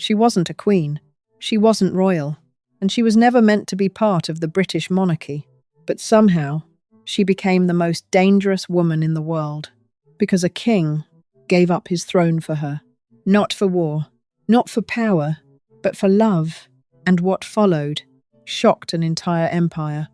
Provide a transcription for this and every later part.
She wasn't a queen. She wasn't royal. And she was never meant to be part of the British monarchy. But somehow, she became the most dangerous woman in the world. Because a king gave up his throne for her. Not for war, not for power, but for love. And what followed shocked an entire empire.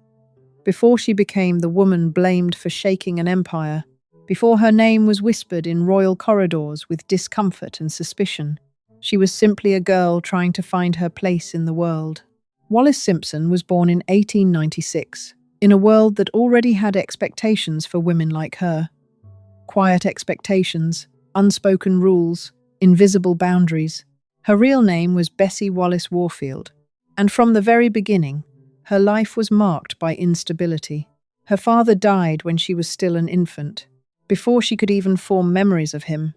Before she became the woman blamed for shaking an empire, before her name was whispered in royal corridors with discomfort and suspicion, she was simply a girl trying to find her place in the world. Wallis Simpson was born in 1896, in a world that already had expectations for women like her. Quiet expectations, unspoken rules, invisible boundaries. Her real name was Bessie Wallace Warfield, and from the very beginning, her life was marked by instability. Her father died when she was still an infant. Before she could even form memories of him,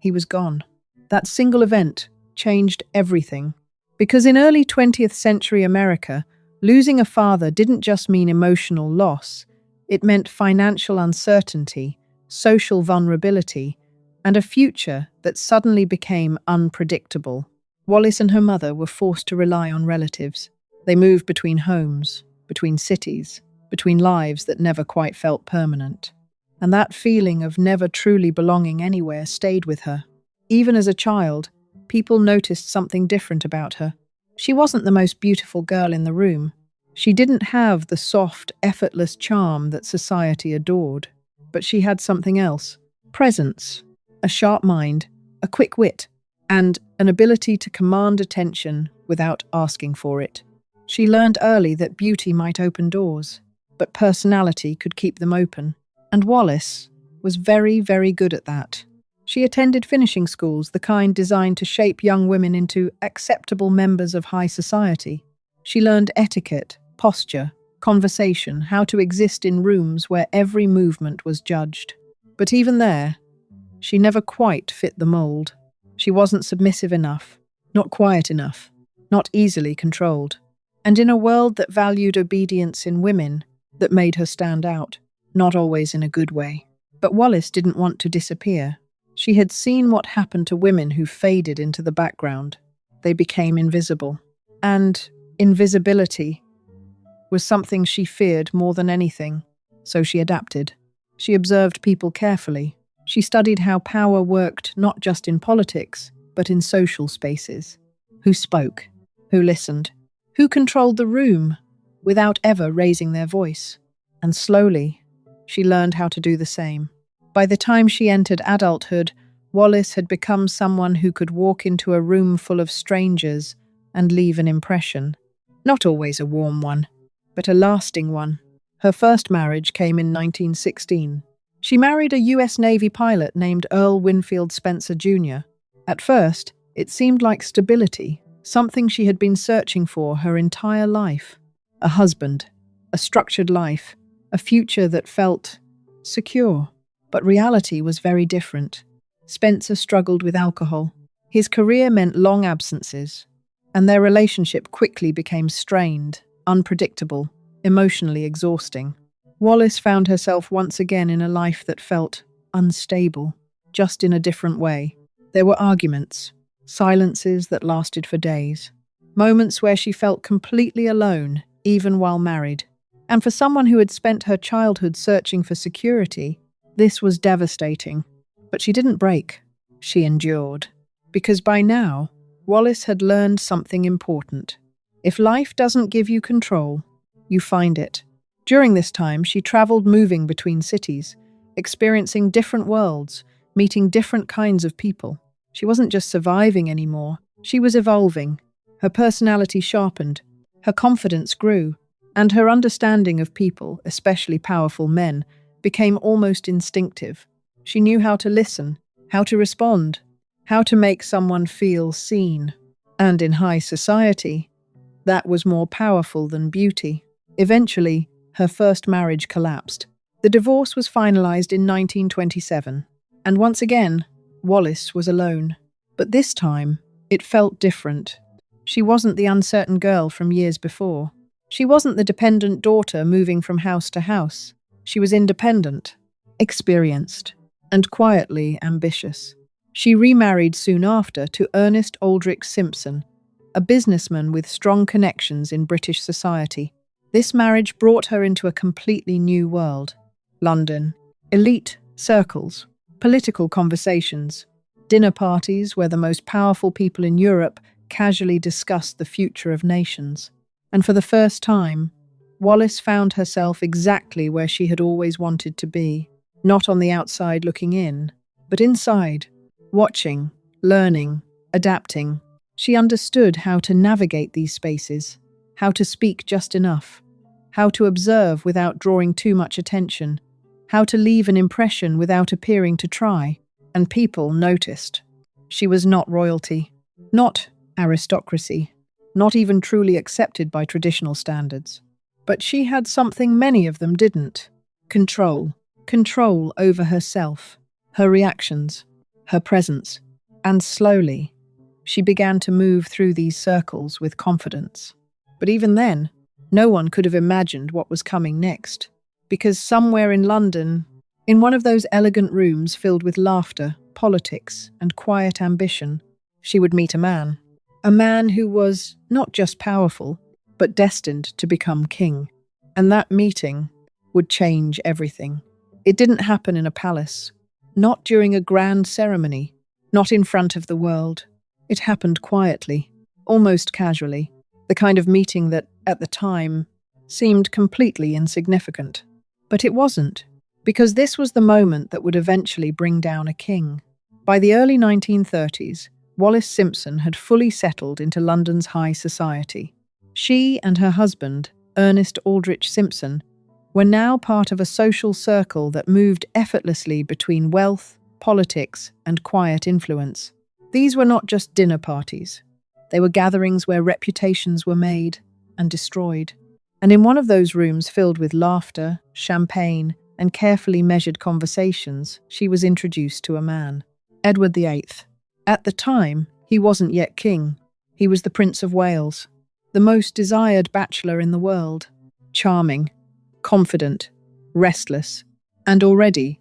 he was gone. That single event changed everything. Because in early 20th century America, losing a father didn't just mean emotional loss. It meant financial uncertainty, social vulnerability, and a future that suddenly became unpredictable. Wallis and her mother were forced to rely on relatives. They moved between homes, between cities, between lives that never quite felt permanent. And that feeling of never truly belonging anywhere stayed with her. Even as a child, people noticed something different about her. She wasn't the most beautiful girl in the room. She didn't have the soft, effortless charm that society adored. But she had something else. Presence, a sharp mind, a quick wit, and an ability to command attention without asking for it. She learned early that beauty might open doors, but personality could keep them open. And Wallis was very, very good at that. She attended finishing schools, the kind designed to shape young women into acceptable members of high society. She learned etiquette, posture, conversation, how to exist in rooms where every movement was judged. But even there, she never quite fit the mold. She wasn't submissive enough, not quiet enough, not easily controlled. And in a world that valued obedience in women, that made her stand out, not always in a good way. But Wallis didn't want to disappear. She had seen what happened to women who faded into the background. They became invisible. And invisibility was something she feared more than anything. So she adapted. She observed people carefully. She studied how power worked not just in politics, but in social spaces. Who spoke? Who listened? Who controlled the room without ever raising their voice? And slowly, she learned how to do the same. By the time she entered adulthood, Wallis had become someone who could walk into a room full of strangers and leave an impression. Not always a warm one, but a lasting one. Her first marriage came in 1916. She married a US Navy pilot named Earl Winfield Spencer Jr. At first, it seemed like stability, something she had been searching for her entire life. A husband, a structured life, a future that felt secure. But reality was very different. Spencer struggled with alcohol. His career meant long absences, and their relationship quickly became strained, unpredictable, emotionally exhausting. Wallis found herself once again in a life that felt unstable, just in a different way. There were arguments, silences that lasted for days, moments where she felt completely alone, even while married. And for someone who had spent her childhood searching for security, this was devastating. But she didn't break. She endured. Because by now, Wallis had learned something important. If life doesn't give you control, you find it. During this time, she traveled moving between cities, experiencing different worlds, meeting different kinds of people. She wasn't just surviving anymore, she was evolving. Her personality sharpened, her confidence grew, and her understanding of people, especially powerful men, became almost instinctive. She knew how to listen, how to respond, how to make someone feel seen. And in high society, that was more powerful than beauty. Eventually, her first marriage collapsed. The divorce was finalized in 1927, and once again, Wallis was alone. But this time, it felt different. She wasn't the uncertain girl from years before. She wasn't the dependent daughter moving from house to house. She was independent, experienced, and quietly ambitious. She remarried soon after to Ernest Aldrich Simpson, a businessman with strong connections in British society. This marriage brought her into a completely new world. London, elite circles, political conversations, dinner parties where the most powerful people in Europe casually discussed the future of nations. And for the first time, Wallis found herself exactly where she had always wanted to be, not on the outside looking in, but inside, watching, learning, adapting. She understood how to navigate these spaces, how to speak just enough, how to observe without drawing too much attention, how to leave an impression without appearing to try. And people noticed. She was not royalty, not aristocracy, not even truly accepted by traditional standards. But she had something many of them didn't. Control. Control over herself, her reactions, her presence. And slowly, she began to move through these circles with confidence. But even then, no one could have imagined what was coming next. Because somewhere in London, in one of those elegant rooms filled with laughter, politics, and quiet ambition, she would meet a man. A man who was not just powerful, but destined to become king. And that meeting would change everything. It didn't happen in a palace, not during a grand ceremony, not in front of the world. It happened quietly, almost casually, the kind of meeting that, at the time, seemed completely insignificant. But it wasn't, because this was the moment that would eventually bring down a king. By the early 1930s, Wallis Simpson had fully settled into London's high society. She and her husband, Ernest Aldrich Simpson, were now part of a social circle that moved effortlessly between wealth, politics, and quiet influence. These were not just dinner parties. They were gatherings where reputations were made and destroyed. And in one of those rooms filled with laughter, champagne, and carefully measured conversations, she was introduced to a man, Edward VIII. At the time, he wasn't yet king. He was the Prince of Wales, the most desired bachelor in the world. Charming, confident, restless, and already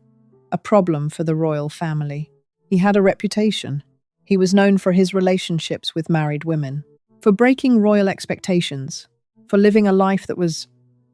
a problem for the royal family. He had a reputation. He was known for his relationships with married women, for breaking royal expectations, for living a life that was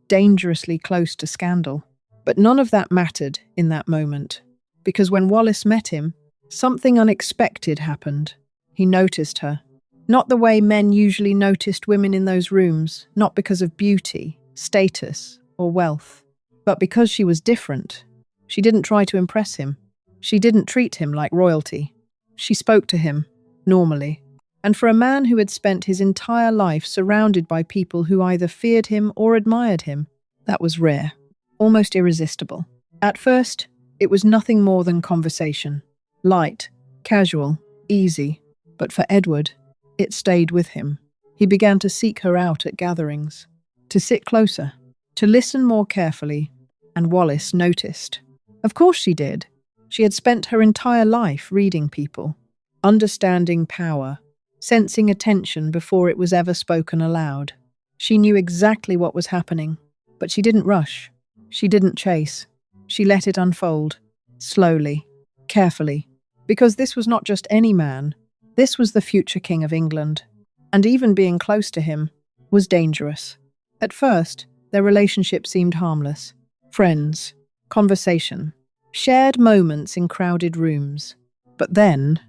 dangerously close to scandal. But none of that mattered in that moment, because when Wallis met him, something unexpected happened. He noticed her. Not the way men usually noticed women in those rooms, not because of beauty, status, or wealth, but because she was different. She didn't try to impress him. She didn't treat him like royalty. She spoke to him, normally. And for a man who had spent his entire life surrounded by people who either feared him or admired him, that was rare, almost irresistible. At first, it was nothing more than conversation. Light, casual, easy. But for Edward, it stayed with him. He began to seek her out at gatherings, to sit closer, to listen more carefully, and Wallis noticed. Of course she did. She had spent her entire life reading people, understanding power, sensing attention before it was ever spoken aloud. She knew exactly what was happening, but she didn't rush. She didn't chase. She let it unfold, slowly, carefully, because this was not just any man. This was the future King of England, and even being close to him was dangerous. At first, their relationship seemed harmless. Friends, conversation, shared moments in crowded rooms. But then,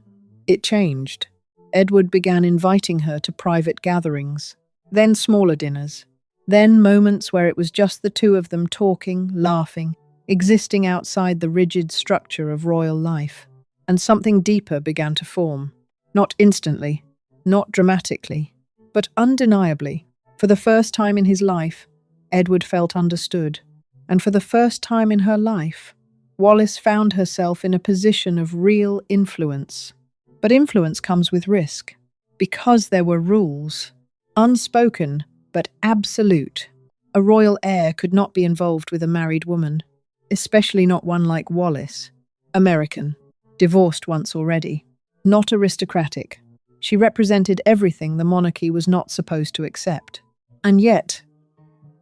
it changed. Edward began inviting her to private gatherings, then smaller dinners, then moments where it was just the two of them talking, laughing, existing outside the rigid structure of royal life. And something deeper began to form. Not instantly, not dramatically, but undeniably. For the first time in his life, Edward felt understood. And for the first time in her life, Wallis found herself in a position of real influence. But influence comes with risk, because there were rules. Unspoken, but absolute. A royal heir could not be involved with a married woman, especially not one like Wallis. American, divorced once already. Not aristocratic. She represented everything the monarchy was not supposed to accept. And yet,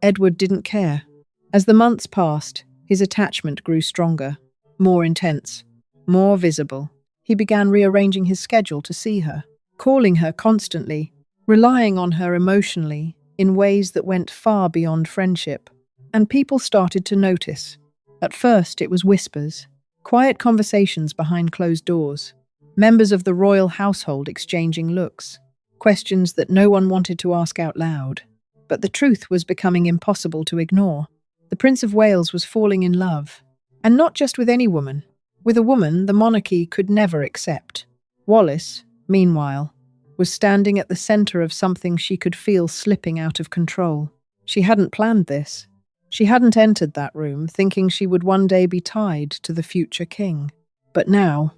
Edward didn't care. As the months passed, his attachment grew stronger, more intense, more visible. He began rearranging his schedule to see her, calling her constantly, relying on her emotionally in ways that went far beyond friendship. And people started to notice. At first, it was whispers, quiet conversations behind closed doors, members of the royal household exchanging looks, questions that no one wanted to ask out loud. But the truth was becoming impossible to ignore. The Prince of Wales was falling in love. And not just with any woman. With a woman the monarchy could never accept. Wallis, meanwhile, was standing at the centre of something she could feel slipping out of control. She hadn't planned this. She hadn't entered that room thinking she would one day be tied to the future king. But now,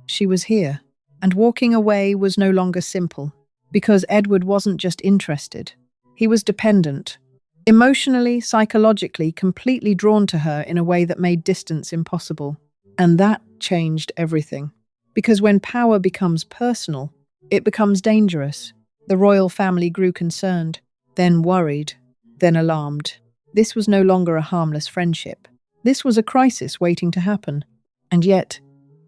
she was here. And walking away was no longer simple. Because Edward wasn't just interested. He was dependent. Emotionally, psychologically, completely drawn to her in a way that made distance impossible. And that changed everything. Because when power becomes personal, it becomes dangerous. The royal family grew concerned, then worried, then alarmed. This was no longer a harmless friendship. This was a crisis waiting to happen. And yet,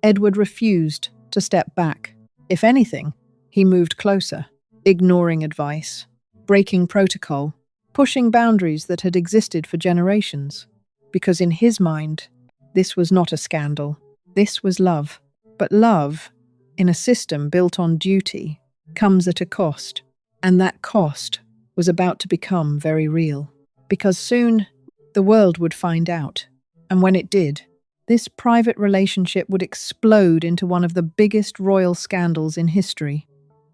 Edward refused to step back. If anything, he moved closer, ignoring advice, breaking protocol, pushing boundaries that had existed for generations. Because in his mind, this was not a scandal. This was love. But love, in a system built on duty, comes at a cost. And that cost was about to become very real. Because soon, the world would find out. And when it did, this private relationship would explode into one of the biggest royal scandals in history.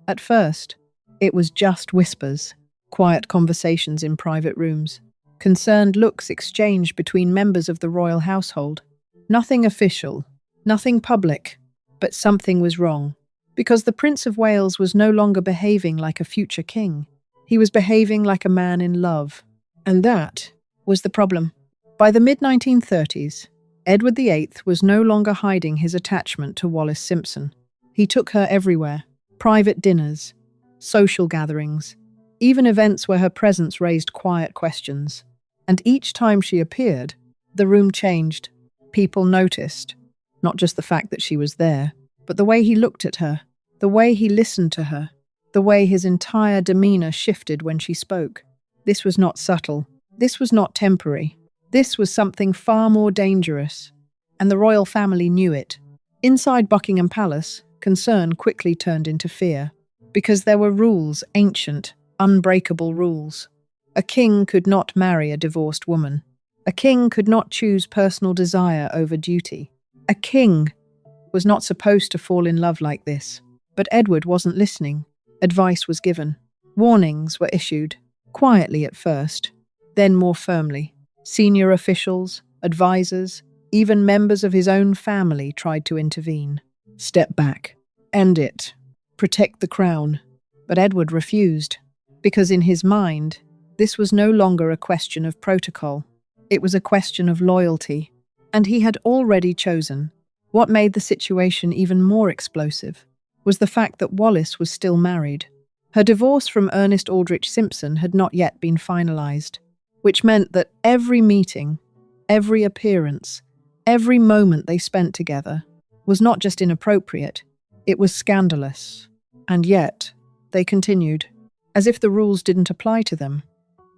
At first, it was just whispers, quiet conversations in private rooms, concerned looks exchanged between members of the royal household. Nothing official, nothing public, but something was wrong. Because the Prince of Wales was no longer behaving like a future king. He was behaving like a man in love. And that was the problem. By the mid-1930s, Edward VIII was no longer hiding his attachment to Wallis Simpson. He took her everywhere, private dinners, social gatherings, even events where her presence raised quiet questions. And each time she appeared, the room changed. People noticed, not just the fact that she was there, but the way he looked at her, the way he listened to her, the way his entire demeanor shifted when she spoke. This was not subtle. This was not temporary. This was something far more dangerous. And the royal family knew it. Inside Buckingham Palace, concern quickly turned into fear. Because there were rules, ancient, unbreakable rules. A king could not marry a divorced woman. A king could not choose personal desire over duty. A king was not supposed to fall in love like this. But Edward wasn't listening. Advice was given. Warnings were issued. Quietly at first, then more firmly. Senior officials, advisors, even members of his own family tried to intervene. Step back. End it. Protect the crown. But Edward refused. Because in his mind, this was no longer a question of protocol. It was a question of loyalty. And he had already chosen. What made the situation even more explosive was the fact that Wallis was still married. Her divorce from Ernest Aldrich Simpson had not yet been finalized, which meant that every meeting, every appearance, every moment they spent together was not just inappropriate, it was scandalous. And yet, they continued, as if the rules didn't apply to them.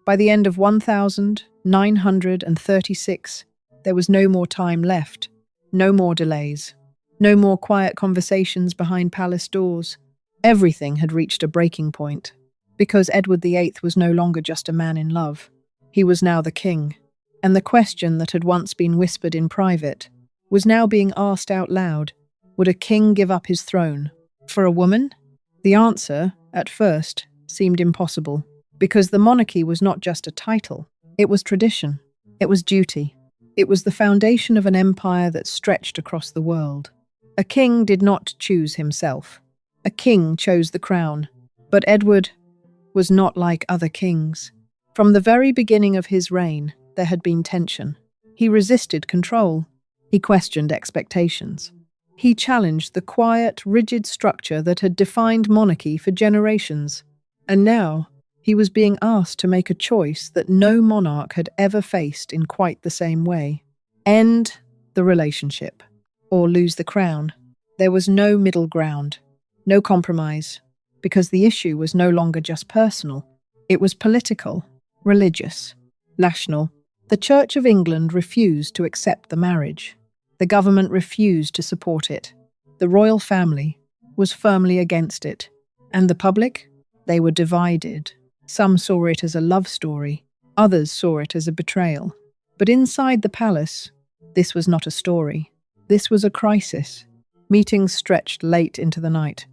By the end of 1936, there was no more time left, no more delays, no more quiet conversations behind palace doors. Everything had reached a breaking point, because Edward VIII was no longer just a man in love. He was now the king, and the question that had once been whispered in private was now being asked out loud. Would a king give up his throne for a woman? The answer, at first, seemed impossible, because the monarchy was not just a title. It was tradition. It was duty. It was the foundation of an empire that stretched across the world. A king did not choose himself. A king chose the crown. But Edward was not like other kings. From the very beginning of his reign, there had been tension. He resisted control. He questioned expectations. He challenged the quiet, rigid structure that had defined monarchy for generations. And now, he was being asked to make a choice that no monarch had ever faced in quite the same way. End the relationship, or lose the crown. There was no middle ground, no compromise, because the issue was no longer just personal. It was political, religious, national. The Church of England refused to accept the marriage. The government refused to support it. The royal family was firmly against it. And the public? They were divided. Some saw it as a love story. Others saw it as a betrayal. But inside the palace, this was not a story. This was a crisis. Meetings stretched late into the night.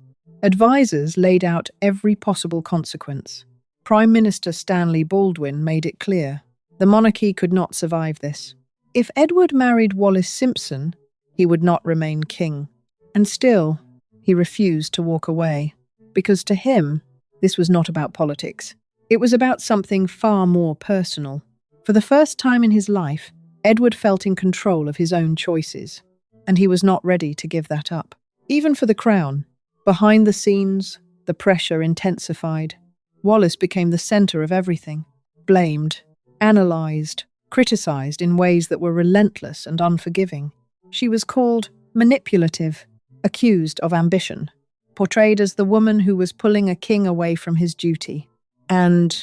Advisors laid out every possible consequence. Prime Minister Stanley Baldwin made it clear the monarchy could not survive this. If Edward married Wallis Simpson, he would not remain king. And still, he refused to walk away. Because to him, this was not about politics. It was about something far more personal. For the first time in his life, Edward felt in control of his own choices. And he was not ready to give that up. Even for the crown, behind the scenes, the pressure intensified. Wallis became the center of everything. Blamed, analyzed, criticized in ways that were relentless and unforgiving. She was called manipulative, accused of ambition, portrayed as the woman who was pulling a king away from his duty. And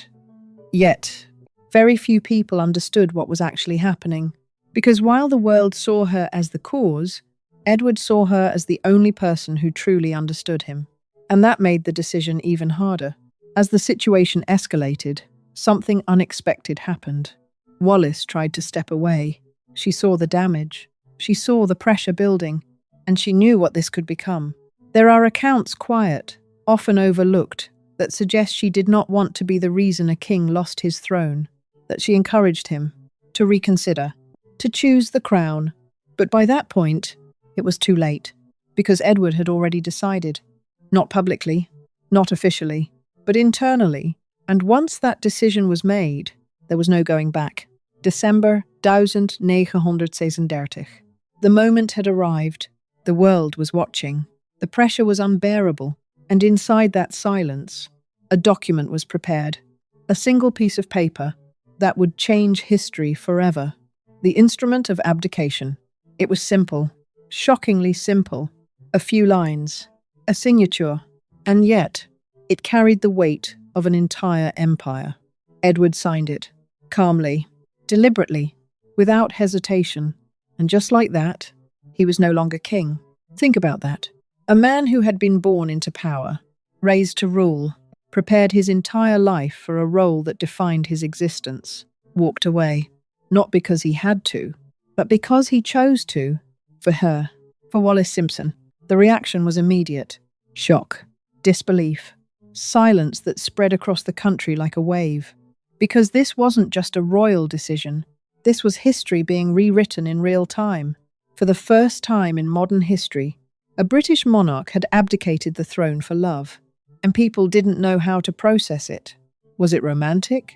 yet, very few people understood what was actually happening. Because while the world saw her as the cause, Edward saw her as the only person who truly understood him. And that made the decision even harder. As the situation escalated, something unexpected happened. Wallis tried to step away. She saw the damage. She saw the pressure building, and she knew what this could become. There are accounts quiet, often overlooked, that suggest she did not want to be the reason a king lost his throne, that she encouraged him to reconsider, to choose the crown. But by that point, it was too late, because Edward had already decided. Not publicly, not officially, but internally. And once that decision was made, there was no going back. December 1936. The moment had arrived. The world was watching. The pressure was unbearable. And inside that silence, a document was prepared. A single piece of paper that would change history forever. The instrument of abdication. It was simple, shockingly simple. A few lines, a signature, and yet it carried the weight of an entire empire. Edward signed it, calmly, deliberately, without hesitation. And just like that, he was no longer king. Think about that. A man who had been born into power, raised to rule, prepared his entire life for a role that defined his existence, walked away, not because he had to, but because he chose to, for her, for Wallis Simpson. The reaction was immediate. Shock, disbelief, silence that spread across the country like a wave. Because this wasn't just a royal decision. This was history being rewritten in real time. For the first time in modern history, a British monarch had abdicated the throne for love, and people didn't know how to process it. Was it romantic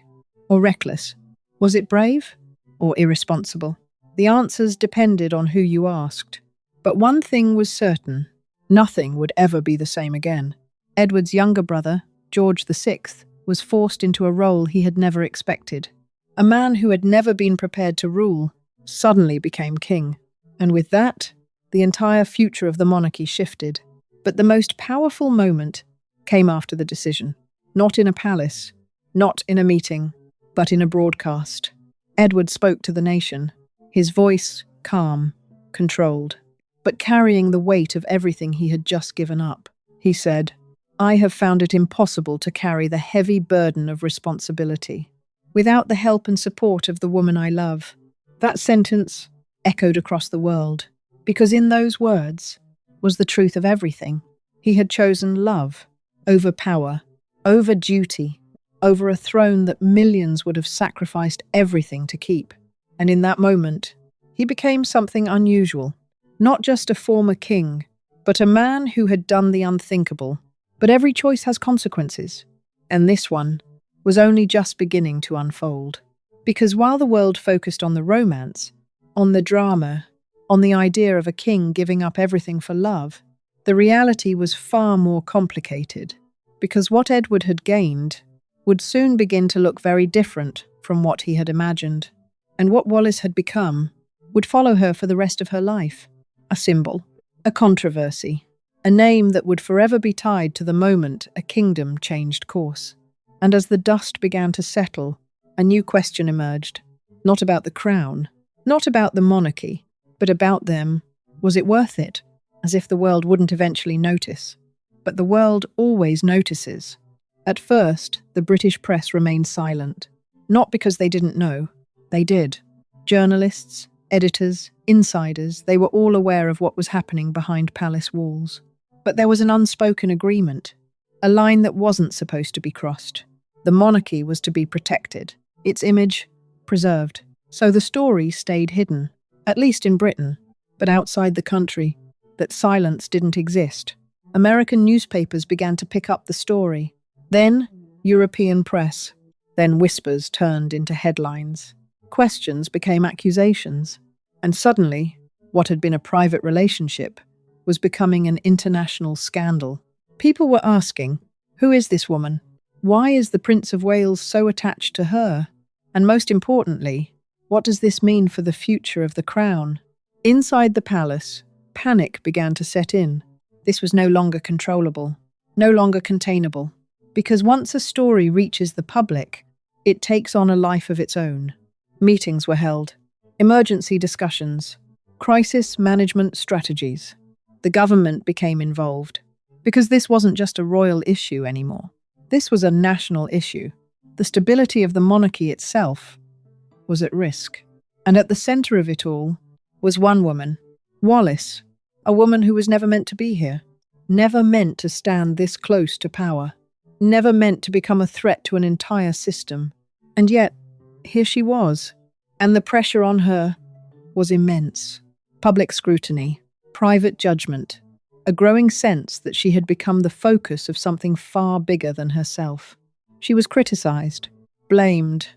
or reckless? Was it brave or irresponsible? The answers depended on who you asked. But one thing was certain. Nothing would ever be the same again. Edward's younger brother, George VI, was forced into a role he had never expected. A man who had never been prepared to rule suddenly became king. And with that, the entire future of the monarchy shifted. But the most powerful moment came after the decision. Not in a palace, not in a meeting, but in a broadcast. Edward spoke to the nation, his voice calm, controlled, but carrying the weight of everything he had just given up. He said, "I have found it impossible to carry the heavy burden of responsibility without the help and support of the woman I love." That sentence echoed across the world, because in those words was the truth of everything. He had chosen love over power, over duty, over a throne that millions would have sacrificed everything to keep. And in that moment, he became something unusual. Not just a former king, but a man who had done the unthinkable. But every choice has consequences, and this one was only just beginning to unfold. Because while the world focused on the romance, on the drama, on the idea of a king giving up everything for love, the reality was far more complicated. Because what Edward had gained would soon begin to look very different from what he had imagined. And what Wallis had become would follow her for the rest of her life. A symbol, a controversy, a name that would forever be tied to the moment a kingdom changed course. And as the dust began to settle, a new question emerged, not about the crown, not about the monarchy, but about them. Was it worth it? As if the world wouldn't eventually notice. But the world always notices. At first, the British press remained silent. Not because they didn't know. They did. Journalists, editors, insiders, they were all aware of what was happening behind palace walls. But there was an unspoken agreement, a line that wasn't supposed to be crossed. The monarchy was to be protected, its image preserved. So the story stayed hidden, at least in Britain, but outside the country, that silence didn't exist. American newspapers began to pick up the story. Then, European press. Then whispers turned into headlines. Questions became accusations. And suddenly, what had been a private relationship was becoming an international scandal. People were asking, who is this woman? Why is the Prince of Wales so attached to her? And most importantly, what does this mean for the future of the crown? Inside the palace, panic began to set in. This was no longer controllable, no longer containable. Because once a story reaches the public, it takes on a life of its own. Meetings were held, emergency discussions, crisis management strategies. The government became involved, because this wasn't just a royal issue anymore. This was a national issue. The stability of the monarchy itself was at risk. And at the center of it all was one woman, Wallis, a woman who was never meant to be here, never meant to stand this close to power, never meant to become a threat to an entire system. And yet, here she was, and the pressure on her was immense. Public scrutiny, private judgment, a growing sense that she had become the focus of something far bigger than herself. She was criticized, blamed,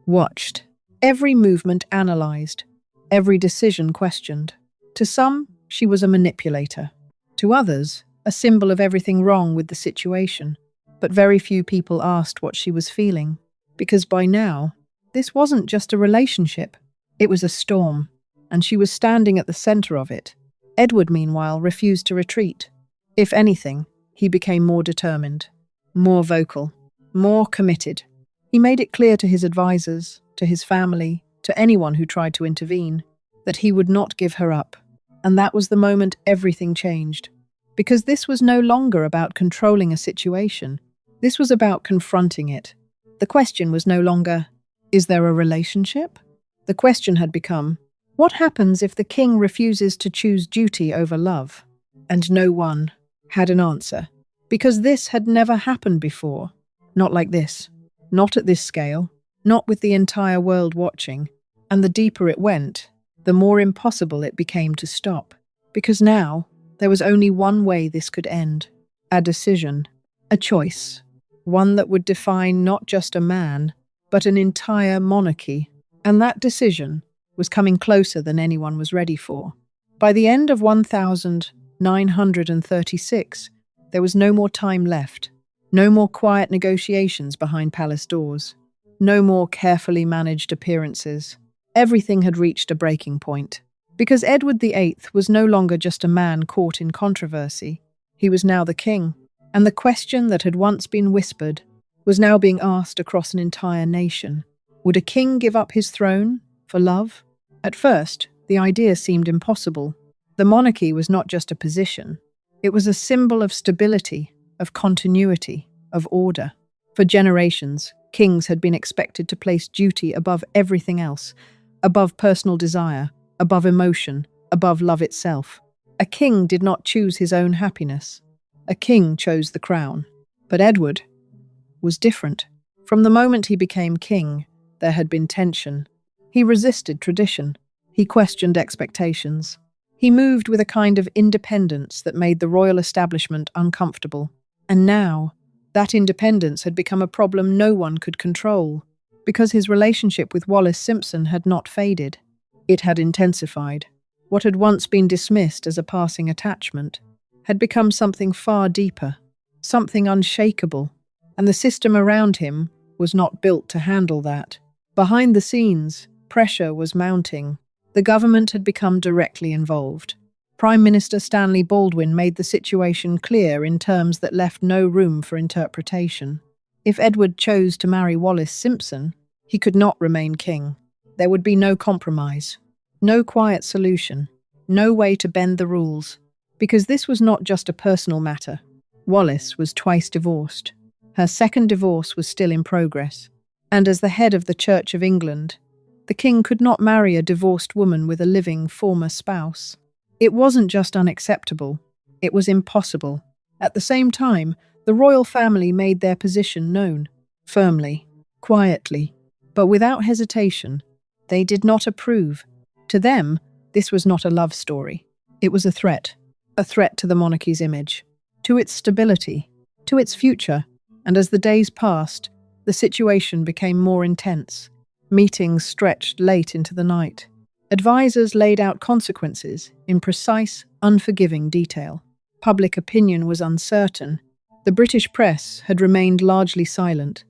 watched, every movement analyzed, every decision questioned. To some, she was a manipulator. To others, a symbol of everything wrong with the situation. But very few people asked what she was feeling, because by now, this wasn't just a relationship. It was a storm, and she was standing at the center of it. Edward, meanwhile, refused to retreat. If anything, he became more determined, more vocal, more committed. He made it clear to his advisors, to his family, to anyone who tried to intervene, that he would not give her up. And that was the moment everything changed. Because this was no longer about controlling a situation. This was about confronting it. The question was no longer, is there a relationship? The question had become, what happens if the king refuses to choose duty over love? And no one had an answer. Because this had never happened before. Not like this. Not at this scale. Not with the entire world watching. And the deeper it went, the more impossible it became to stop. Because now, there was only one way this could end. A decision. A choice. One that would define not just a man, but an entire monarchy. And that decision was coming closer than anyone was ready for. By the end of 1936, there was no more time left. No more quiet negotiations behind palace doors. No more carefully managed appearances. Everything had reached a breaking point. Because Edward VIII was no longer just a man caught in controversy. He was now the king. And the question that had once been whispered was now being asked across an entire nation. Would a king give up his throne for love? At first, the idea seemed impossible. The monarchy was not just a position. It was a symbol of stability, of continuity, of order. For generations, kings had been expected to place duty above everything else, above personal desire, above emotion, above love itself. A king did not choose his own happiness. A king chose the crown. But Edward was different. From the moment he became king, there had been tension. He resisted tradition. He questioned expectations. He moved with a kind of independence that made the royal establishment uncomfortable. And now, that independence had become a problem no one could control, because his relationship with Wallis Simpson had not faded. It had intensified. What had once been dismissed as a passing attachment had become something far deeper, something unshakable, and the system around him was not built to handle that. Behind the scenes, pressure was mounting. The government had become directly involved. Prime Minister Stanley Baldwin made the situation clear in terms that left no room for interpretation. If Edward chose to marry Wallis Simpson, he could not remain king. There would be no compromise, no quiet solution, no way to bend the rules, because this was not just a personal matter. Wallis was twice divorced. Her second divorce was still in progress, and as the head of the Church of England, the king could not marry a divorced woman with a living former spouse. It wasn't just unacceptable, it was impossible. At the same time, the royal family made their position known, firmly, quietly, but without hesitation. They did not approve. To them, this was not a love story. It was a threat to the monarchy's image, to its stability, to its future. And as the days passed, the situation became more intense. Meetings stretched late into the night. Advisors laid out consequences in precise, unforgiving detail. Public opinion was uncertain. The British press had remained largely silent.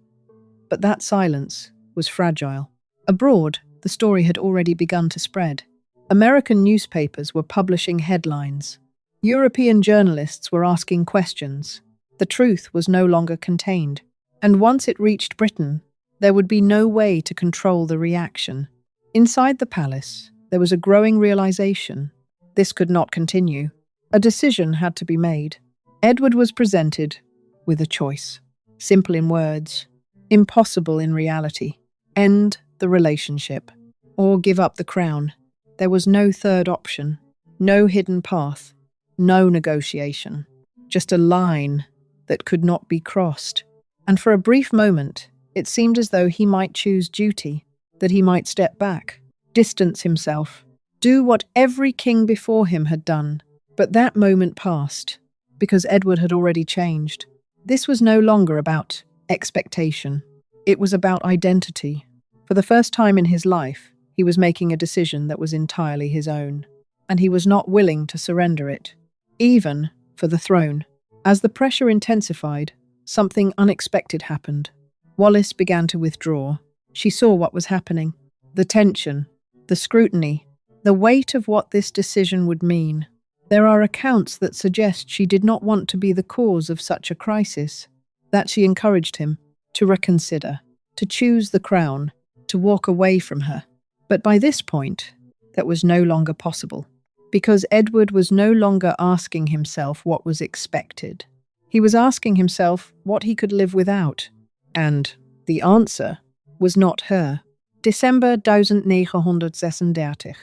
But that silence was fragile. Abroad, the story had already begun to spread. American newspapers were publishing headlines. European journalists were asking questions. The truth was no longer contained. And once it reached Britain, there would be no way to control the reaction. Inside the palace, there was a growing realization. This could not continue. A decision had to be made. Edward was presented with a choice. Simple in words, impossible in reality. End the relationship, or give up the crown. There was no third option, no hidden path, no negotiation. Just a line that could not be crossed. And for a brief moment, it seemed as though he might choose duty, that he might step back, distance himself, do what every king before him had done. But that moment passed, because Edward had already changed. This was no longer about expectation. It was about identity. For the first time in his life, he was making a decision that was entirely his own, and he was not willing to surrender it, even for the throne. As the pressure intensified, something unexpected happened. Wallis began to withdraw. She saw what was happening. The tension, the scrutiny, the weight of what this decision would mean. There are accounts that suggest she did not want to be the cause of such a crisis, that she encouraged him to reconsider, to choose the crown, to walk away from her. But by this point, that was no longer possible, because Edward was no longer asking himself what was expected. He was asking himself what he could live without, and the answer was not her. December 1936.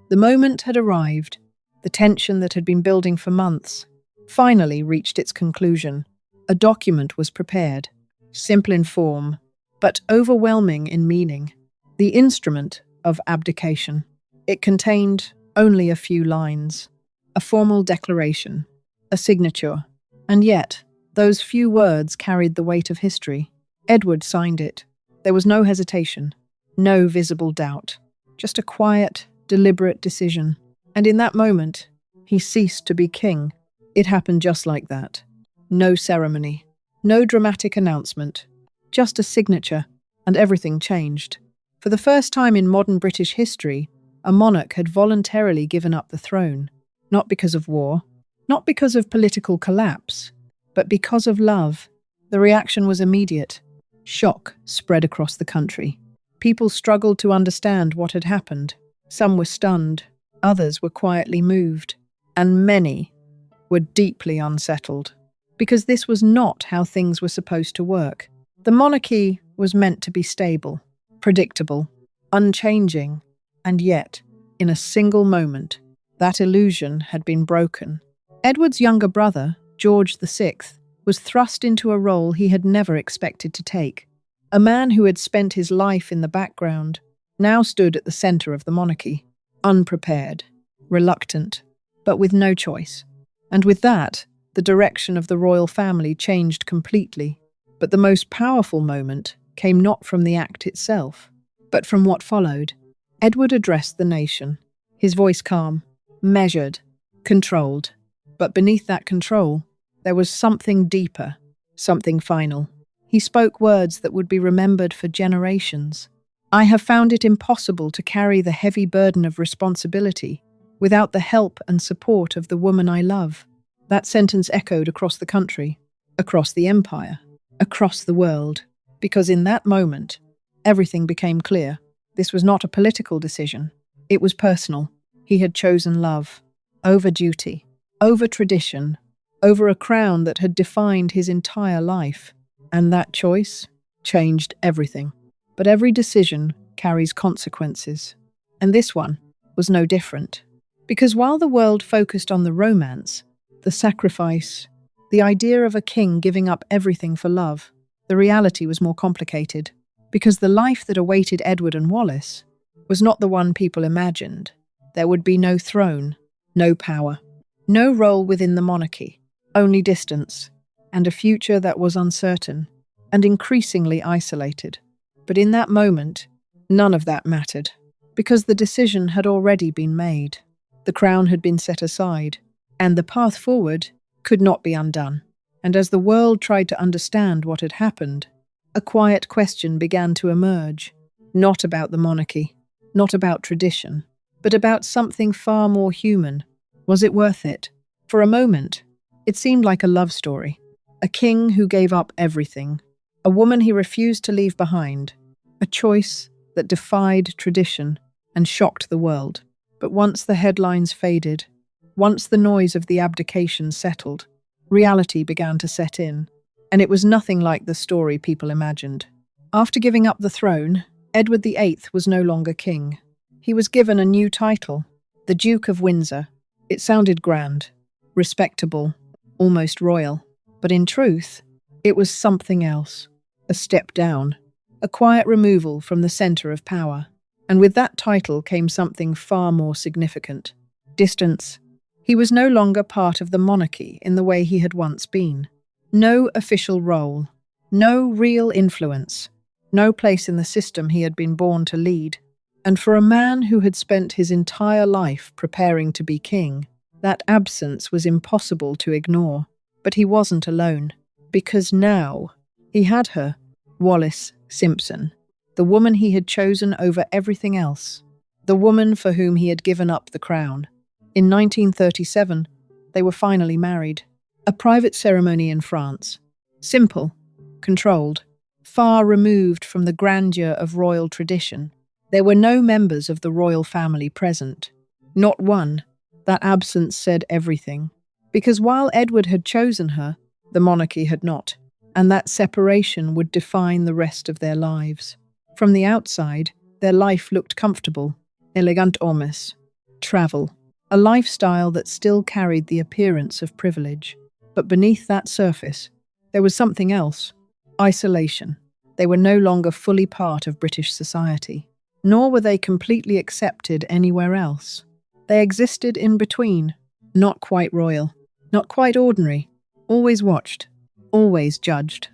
The moment had arrived. The tension that had been building for months finally reached its conclusion. A document was prepared, simple in form, but overwhelming in meaning. The instrument of abdication. It contained only a few lines, a formal declaration, a signature, and yet those few words carried the weight of history. Edward signed it. There was no hesitation, no visible doubt, just a quiet, deliberate decision. And in that moment, he ceased to be king. It happened just like that. No ceremony, no dramatic announcement, just a signature, and everything changed. For the first time in modern British history, a monarch had voluntarily given up the throne, not because of war, not because of political collapse, but because of love. The reaction was immediate. Shock spread across the country. People struggled to understand what had happened. Some were stunned, others were quietly moved, and many were deeply unsettled, because this was not how things were supposed to work. The monarchy was meant to be stable, predictable, unchanging, and yet, in a single moment, that illusion had been broken. Edward's younger brother, George VI, was thrust into a role he had never expected to take. A man who had spent his life in the background now stood at the center of the monarchy, unprepared, reluctant, but with no choice. And with that, the direction of the royal family changed completely. But the most powerful moment came not from the act itself, but from what followed. Edward addressed the nation, his voice calm, measured, controlled. But beneath that control, there was something deeper, something final. He spoke words that would be remembered for generations. I have found it impossible to carry the heavy burden of responsibility without the help and support of the woman I love. That sentence echoed across the country, across the empire, across the world, because in that moment, everything became clear. This was not a political decision. It was personal. He had chosen love over duty, over tradition, over a crown that had defined his entire life. And that choice changed everything. But every decision carries consequences. And this one was no different. Because while the world focused on the romance, the sacrifice, the idea of a king giving up everything for love, the reality was more complicated. Because the life that awaited Edward and Wallis was not the one people imagined. There would be no throne, no power, no role within the monarchy, only distance, and a future that was uncertain and increasingly isolated. But in that moment, none of that mattered, because the decision had already been made. The crown had been set aside, and the path forward could not be undone. And as the world tried to understand what had happened, a quiet question began to emerge, not about the monarchy, not about tradition, but about something far more human. Was it worth it? For a moment, it seemed like a love story. A king who gave up everything, a woman he refused to leave behind, a choice that defied tradition and shocked the world. But once the headlines faded, once the noise of the abdication settled, reality began to set in, and it was nothing like the story people imagined. After giving up the throne, Edward VIII was no longer king. He was given a new title, the Duke of Windsor. It sounded grand, respectable, almost royal. But in truth, it was something else, a step down, a quiet removal from the center of power. And with that title came something far more significant: distance. He was no longer part of the monarchy in the way he had once been. No official role, no real influence, no place in the system he had been born to lead. And for a man who had spent his entire life preparing to be king, that absence was impossible to ignore. But he wasn't alone, because now he had her, Wallis Simpson, the woman he had chosen over everything else, the woman for whom he had given up the crown. In 1937, they were finally married. A private ceremony in France. Simple, controlled, far removed from the grandeur of royal tradition. There were no members of the royal family present. Not one. That absence said everything. Because while Edward had chosen her, the monarchy had not. And that separation would define the rest of their lives. From the outside, their life looked comfortable, elegant almost. Travel. A lifestyle that still carried the appearance of privilege. But beneath that surface, there was something else. Isolation. They were no longer fully part of British society, nor were they completely accepted anywhere else. They existed in between, not quite royal, not quite ordinary, always watched, always judged,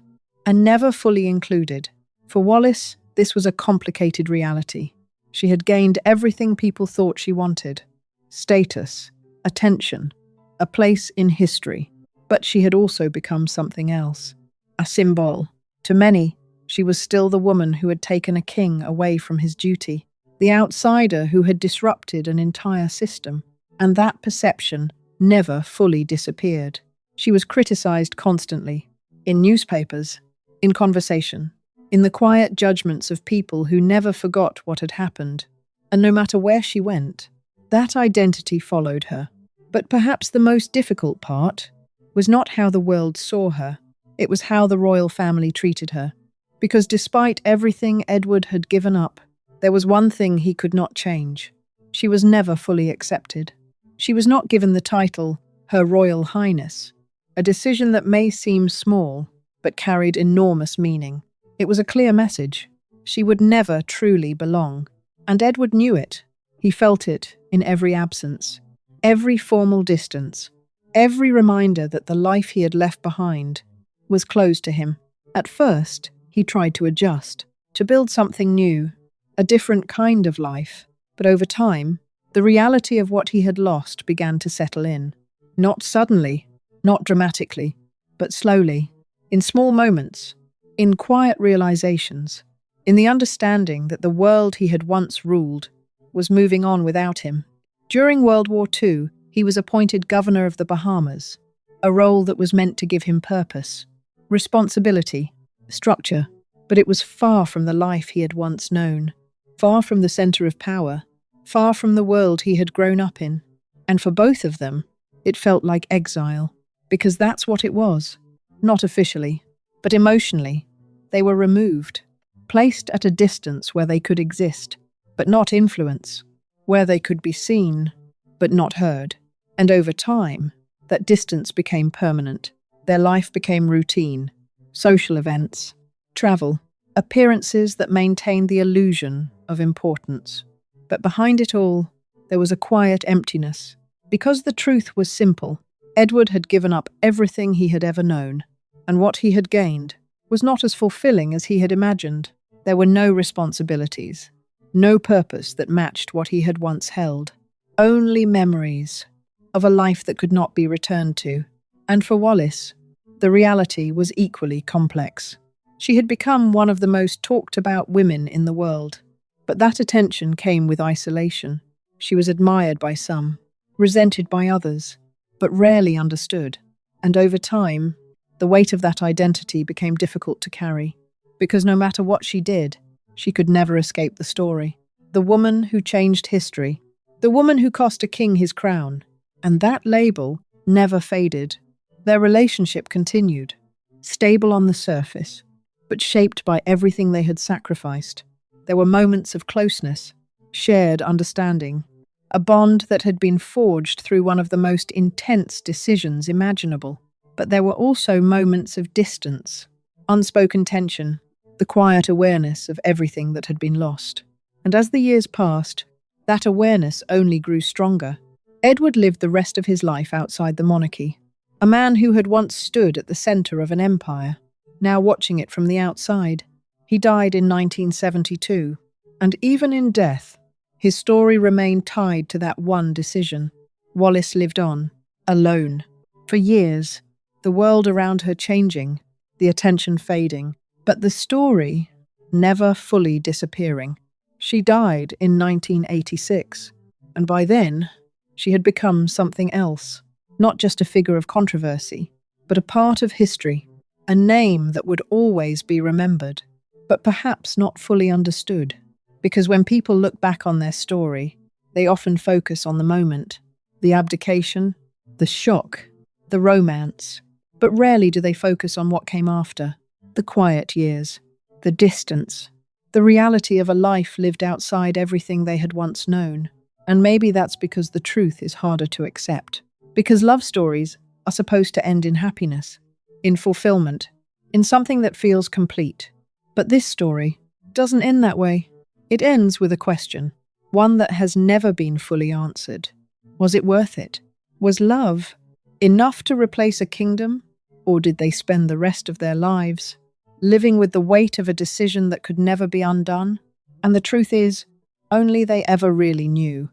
and never fully included. For Wallis, this was a complicated reality. She had gained everything people thought she wanted: status, attention, a place in history. But she had also become something else, a symbol. To many, she was still the woman who had taken a king away from his duty, the outsider who had disrupted an entire system. And that perception never fully disappeared. She was criticized constantly, in newspapers, in conversation, in the quiet judgments of people who never forgot what had happened. And no matter where she went, that identity followed her. But perhaps the most difficult part was not how the world saw her, it was how the royal family treated her. Because despite everything Edward had given up, there was one thing he could not change. She was never fully accepted. She was not given the title, Her Royal Highness, a decision that may seem small, but carried enormous meaning. It was a clear message. She would never truly belong. And Edward knew it. He felt it in every absence, every formal distance, every reminder that the life he had left behind was closed to him. At first, he tried to adjust, to build something new, a different kind of life. But over time, the reality of what he had lost began to settle in. Not suddenly, not dramatically, but slowly, in small moments, in quiet realizations, in the understanding that the world he had once ruled was moving on without him. During World War II, he was appointed governor of the Bahamas, a role that was meant to give him purpose, responsibility, structure, but it was far from the life he had once known, far from the center of power, far from the world he had grown up in. And for both of them, it felt like exile, because that's what it was. Not officially, but emotionally. They were removed, placed at a distance where they could exist, but not influence, where they could be seen, but not heard. And over time, that distance became permanent. Their life became routine, social events, travel, appearances that maintained the illusion of importance. But behind it all, there was a quiet emptiness. Because the truth was simple, Edward had given up everything he had ever known, and what he had gained was not as fulfilling as he had imagined. There were no responsibilities, no purpose that matched what he had once held, only memories of a life that could not be returned to. And for Wallis, the reality was equally complex. She had become one of the most talked about women in the world, but that attention came with isolation. She was admired by some, resented by others, but rarely understood. And over time, the weight of that identity became difficult to carry, because no matter what she did, she could never escape the story. The woman who changed history, the woman who cost a king his crown, and that label never faded. Their relationship continued, stable on the surface, but shaped by everything they had sacrificed. There were moments of closeness, shared understanding, a bond that had been forged through one of the most intense decisions imaginable. But there were also moments of distance, unspoken tension, the quiet awareness of everything that had been lost. And as the years passed, that awareness only grew stronger. Edward lived the rest of his life outside the monarchy, a man who had once stood at the center of an empire, now watching it from the outside. He died in 1972, and even in death, his story remained tied to that one decision. Wallis lived on, alone, for years, the world around her changing, the attention fading, but the story never fully disappearing. She died in 1986, and by then, she had become something else, not just a figure of controversy, but a part of history, a name that would always be remembered, but perhaps not fully understood. Because when people look back on their story, they often focus on the moment, the abdication, the shock, the romance, but rarely do they focus on what came after, the quiet years, the distance, the reality of a life lived outside everything they had once known. And maybe that's because the truth is harder to accept. Because love stories are supposed to end in happiness, in fulfillment, in something that feels complete. But this story doesn't end that way. It ends with a question, one that has never been fully answered. Was it worth it? Was love enough to replace a kingdom? Or did they spend the rest of their lives living with the weight of a decision that could never be undone? And the truth is, only they ever really knew.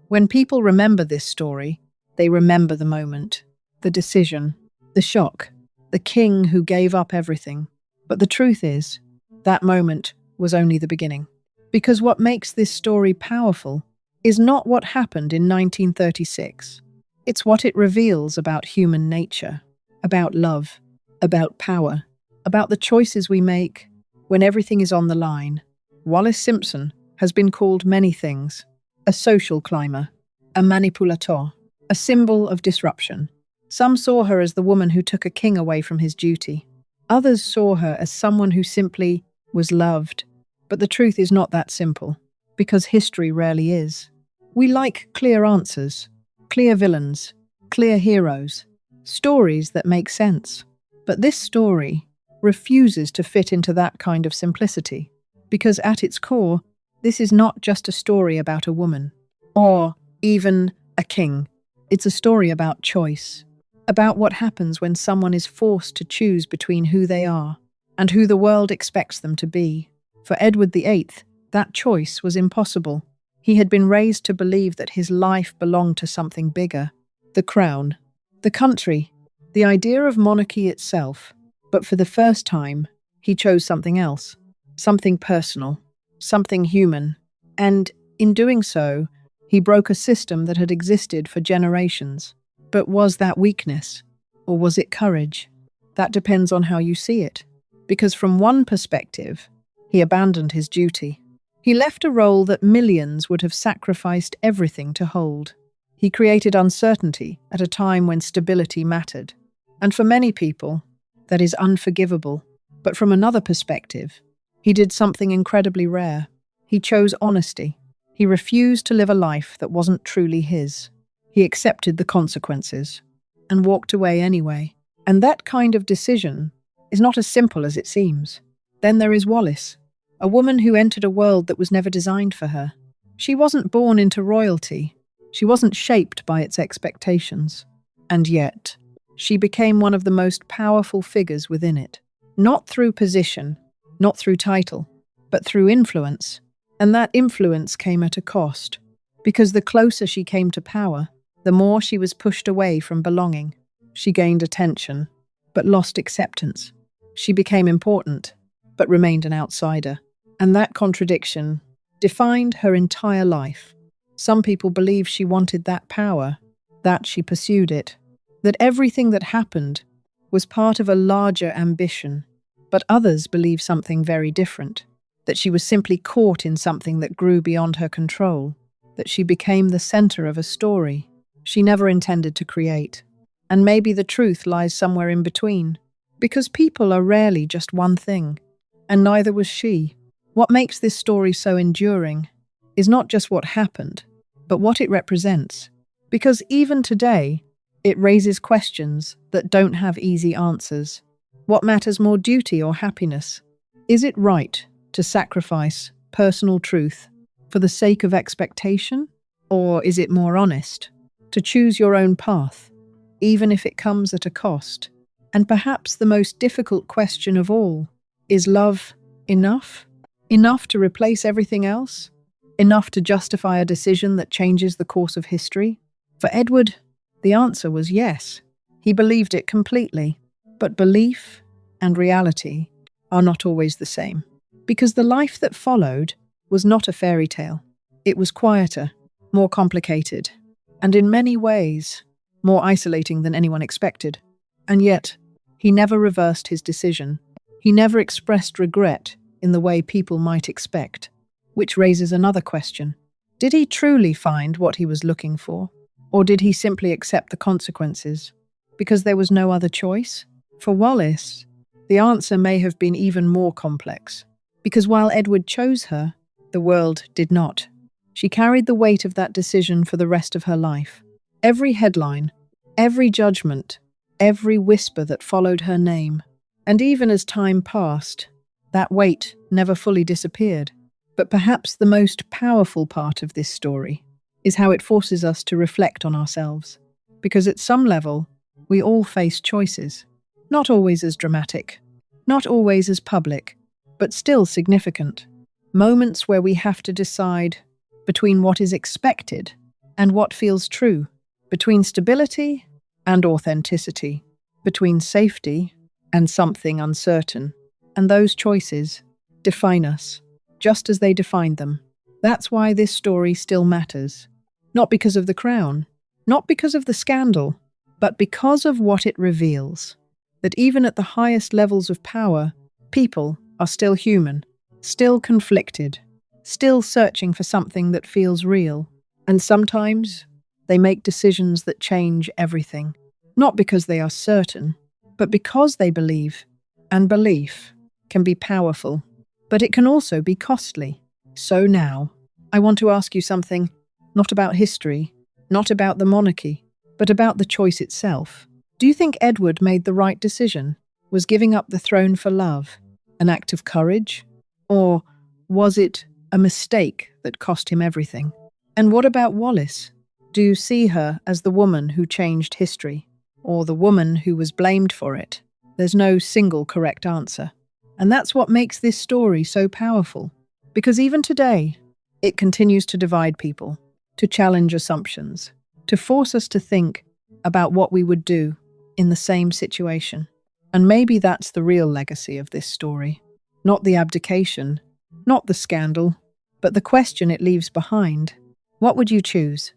When people remember this story, they remember the moment, the decision, the shock, the king who gave up everything. But the truth is, that moment was only the beginning. Because what makes this story powerful is not what happened in 1936. It's what it reveals about human nature, about love, about power, about the choices we make when everything is on the line. Wallis Simpson has been called many things: a social climber, a manipulator, a symbol of disruption. Some saw her as the woman who took a king away from his duty. Others saw her as someone who simply was loved. But the truth is not that simple, because history rarely is. We like clear answers, clear villains, clear heroes, stories that make sense. But this story refuses to fit into that kind of simplicity, because at its core, this is not just a story about a woman, or even a king. It's a story about choice, about what happens when someone is forced to choose between who they are and who the world expects them to be. For Edward VIII, that choice was impossible. He had been raised to believe that his life belonged to something bigger: the crown, the country, the idea of monarchy itself. But for the first time, he chose something else, something personal, something human. And in doing so, He broke a system that had existed for generations. But was that weakness? Or was it courage? That depends on how you see it. Because from one perspective, he abandoned his duty. He left a role that millions would have sacrificed everything to hold. He created uncertainty at a time when stability mattered. And for many people, that is unforgivable. But from another perspective, he did something incredibly rare. He chose honesty. He refused to live a life that wasn't truly his. He accepted the consequences and walked away anyway. And that kind of decision is not as simple as it seems. Then there is Wallis, a woman who entered a world that was never designed for her. She wasn't born into royalty. She wasn't shaped by its expectations. And yet, she became one of the most powerful figures within it. Not through position, not through title, but through influence. And that influence came at a cost, because the closer she came to power, the more she was pushed away from belonging. She gained attention, but lost acceptance. She became important, but remained an outsider. And that contradiction defined her entire life. Some people believe she wanted that power, that she pursued it, that everything that happened was part of a larger ambition. But others believe something very different, that she was simply caught in something that grew beyond her control, that she became the center of a story she never intended to create. And maybe the truth lies somewhere in between, because people are rarely just one thing, and neither was she. What makes this story so enduring is not just what happened, but what it represents. Because even today, it raises questions that don't have easy answers. What matters more, duty or happiness? Is it right to sacrifice personal truth for the sake of expectation? Or is it more honest to choose your own path, even if it comes at a cost? And perhaps the most difficult question of all, is love enough? Enough to replace everything else? Enough to justify a decision that changes the course of history? For Edward, the answer was yes. He believed it completely. But belief and reality are not always the same. Because the life that followed was not a fairy tale. It was quieter, more complicated, and in many ways, more isolating than anyone expected. And yet, he never reversed his decision. He never expressed regret in the way people might expect. Which raises another question. Did he truly find what he was looking for? Or did he simply accept the consequences? Because there was no other choice? For Wallis, the answer may have been even more complex. Because while Edward chose her, the world did not. She carried the weight of that decision for the rest of her life. Every headline, every judgment, every whisper that followed her name. And even as time passed, that weight never fully disappeared. But perhaps the most powerful part of this story is how it forces us to reflect on ourselves. Because at some level, we all face choices. Not always as dramatic, not always as public, but still significant. Moments where we have to decide between what is expected and what feels true, between stability and authenticity, between safety and something uncertain. And those choices define us, just as they defined them. That's why this story still matters. Not because of the crown, not because of the scandal, but because of what it reveals. That even at the highest levels of power, people are still human, still conflicted, still searching for something that feels real. And sometimes they make decisions that change everything, not because they are certain, but because they believe. And belief can be powerful, but it can also be costly. So now, I want to ask you something, not about history, not about the monarchy, but about the choice itself. Do you think Edward made the right decision? Was giving up the throne for love an act of courage? Or was it a mistake that cost him everything? And what about Wallis? Do you see her as the woman who changed history? Or the woman who was blamed for it? There's no single correct answer. And that's what makes this story so powerful. Because even today, it continues to divide people, to challenge assumptions, to force us to think about what we would do in the same situation. And maybe that's the real legacy of this story. Not the abdication, not the scandal, but the question it leaves behind. What would you choose?